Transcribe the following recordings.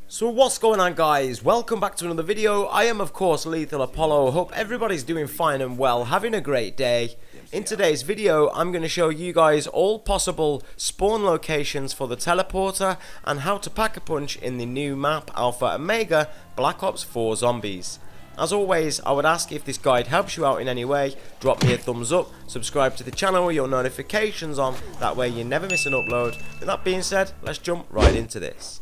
So what's going on, guys? Welcome back to another video. I am of course Lethal Apollo. Hope everybody's doing fine and well, having a great day. In today's video I'm going to show you guys all possible spawn locations for the teleporter and how to pack a punch in the new map Alpha Omega Black Ops 4 Zombies. As always, I would ask if this guide helps you out in any way, drop me a thumbs up, subscribe to the channel with your notifications on, that way you never miss an upload. With that being said, let's jump right into this.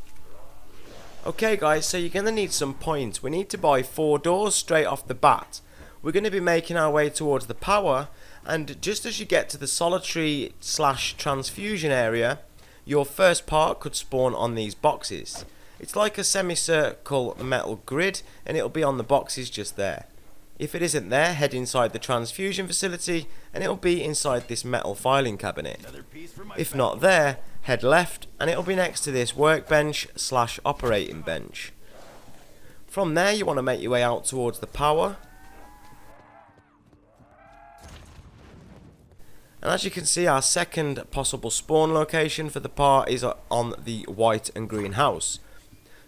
Okay guys, so you're going to need some points. We need to buy 4 doors straight off the bat. We're going to be making our way towards the power, and just as you get to the solitary / transfusion area, your first part could spawn on these boxes. It's like a semicircle metal grid, and it'll be on the boxes just there. If it isn't there, head inside the transfusion facility and it'll be inside this metal filing cabinet. If not there, head left and it'll be next to this workbench / operating bench. From there you want to make your way out towards the power. And as you can see, our second possible spawn location for the part is on the white and green house.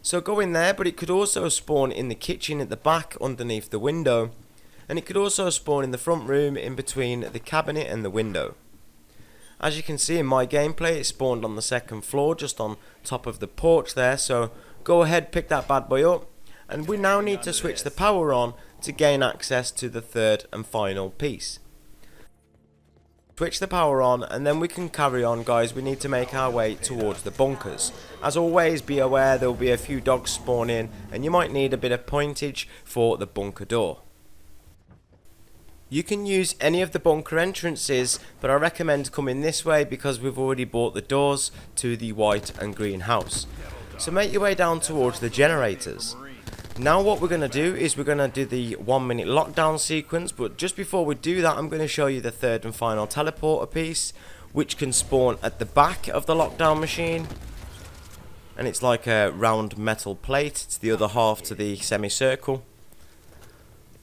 So go in there, but it could also spawn in the kitchen at the back underneath the window, and it could also spawn in the front room in between the cabinet and the window. As you can see in my gameplay, it spawned on the second floor just on top of the porch there, so go ahead, pick that bad boy up, and we now need to switch the power on to gain access to the third and final piece. Switch the power on and then we can carry on, guys. We need to make our way towards the bunkers. As always, be aware there will be a few dogs spawning and you might need a bit of pointage for the bunker door. You can use any of the bunker entrances, but I recommend coming this way because we've already bought the doors to the white and green house. So make your way down towards the generators. Now what we're going to do is we're going to do the 1-minute lockdown sequence, but just before we do that I'm going to show you the third and final teleporter piece, which can spawn at the back of the lockdown machine. And it's like a round metal plate, it's the other half to the semicircle.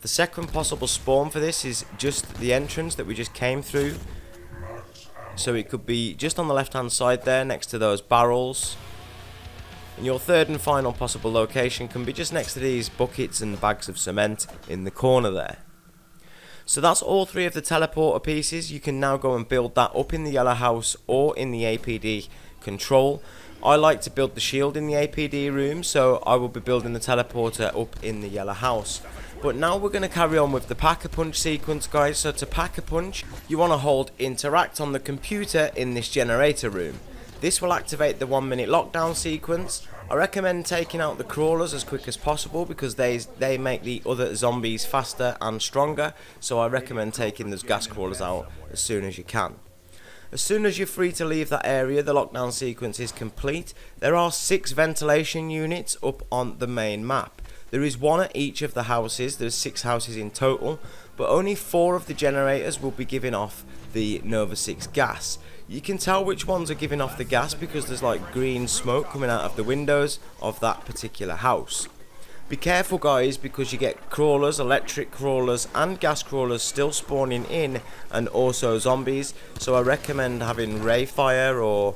The second possible spawn for this is just the entrance that we just came through. So it could be just on the left hand side there next to those barrels. And your third and final possible location can be just next to these buckets and bags of cement in the corner there. So that's all 3 of the teleporter pieces. You can now go and build that up in the yellow house or in the APD control. I like to build the shield in the APD room, so I will be building the teleporter up in the yellow house. But now we're going to carry on with the Pack-a-Punch sequence, guys. So to Pack-a-Punch, you want to hold interact on the computer in this generator room. This will activate the 1-minute lockdown sequence. I recommend taking out the crawlers as quick as possible because they make the other zombies faster and stronger, so I recommend taking those gas crawlers out as soon as you can. As soon as you're free to leave that area, the lockdown sequence is complete. There are 6 ventilation units up on the main map. There is 1 at each of the houses. There's 6 houses in total, but only 4 of the generators will be giving off the Nova 6 gas. You can tell which ones are giving off the gas because there's like green smoke coming out of the windows of that particular house. Be careful, guys, because you get crawlers, electric crawlers and gas crawlers still spawning in, and also zombies, so I recommend having ray fire or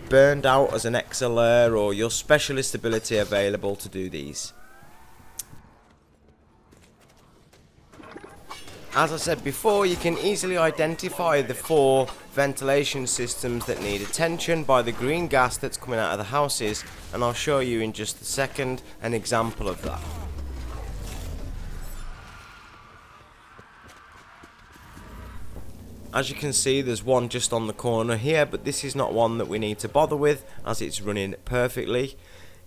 burned out as an XLR or your specialist ability available to do these. As I said before, you can easily identify the 4 ventilation systems that need attention by the green gas that's coming out of the houses, and I'll show you in just a second an example of that. As you can see, there's one just on the corner here, but this is not one that we need to bother with as it's running perfectly.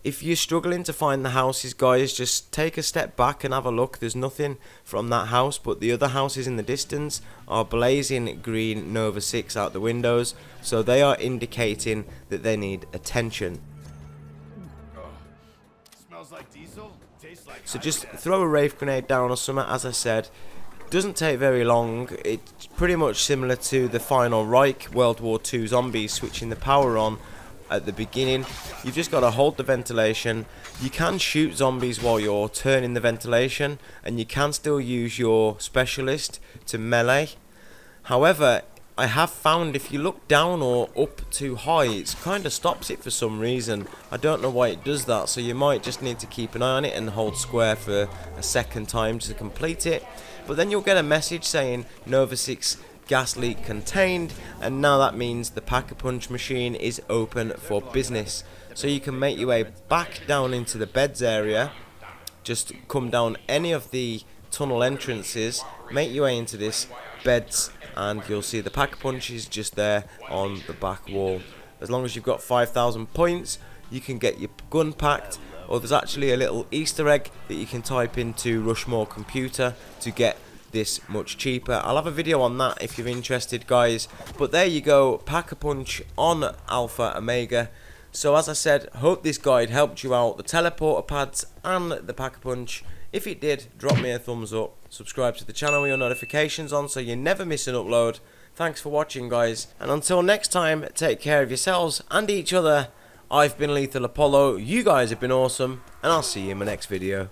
If you're struggling to find the houses, guys, just take a step back and have a look. There's nothing from that house, but the other houses in the distance are blazing green Nova 6 out the windows, so they are indicating that they need attention. Smells like diesel, tastes like so just throw a wraith grenade down or something. As I said, doesn't take very long. It's pretty much similar to the final Reich World War II zombies switching the power on at the beginning. You've just got to hold the ventilation. You can shoot zombies while you're turning the ventilation, and you can still use your specialist to melee. However, I have found if you look down or up too high, it kind of stops it for some reason. I don't know why it does that, so you might just need to keep an eye on it and hold square for a second time to complete it. But then you'll get a message saying Nova 6 gas leak contained, and now that means the Packapunch machine is open for business. So you can make your way back down into the beds area, just come down any of the tunnel entrances, make your way into this beds, and you'll see the Packapunch is just there on the back wall. As long as you've got 5,000 points, you can get your gun packed, or there's actually a little Easter egg that you can type into Rushmore computer to get this much cheaper. I'll have a video on that if you're interested, guys. But there you go, Packapunch on Alpha Omega. So as I said, hope this guide helped you out, the teleporter pads and the Packapunch. If it did, drop me a thumbs up, subscribe to the channel with your notifications on so you never miss an upload. Thanks for watching, guys, and until next time, take care of yourselves and each other. I've been Lethal Apollo, you guys have been awesome, and I'll see you in my next video.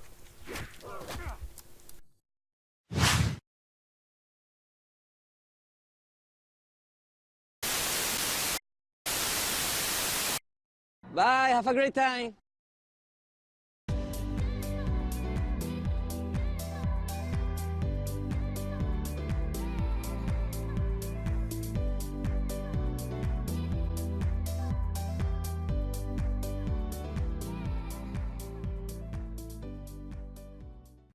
Bye, have a great time.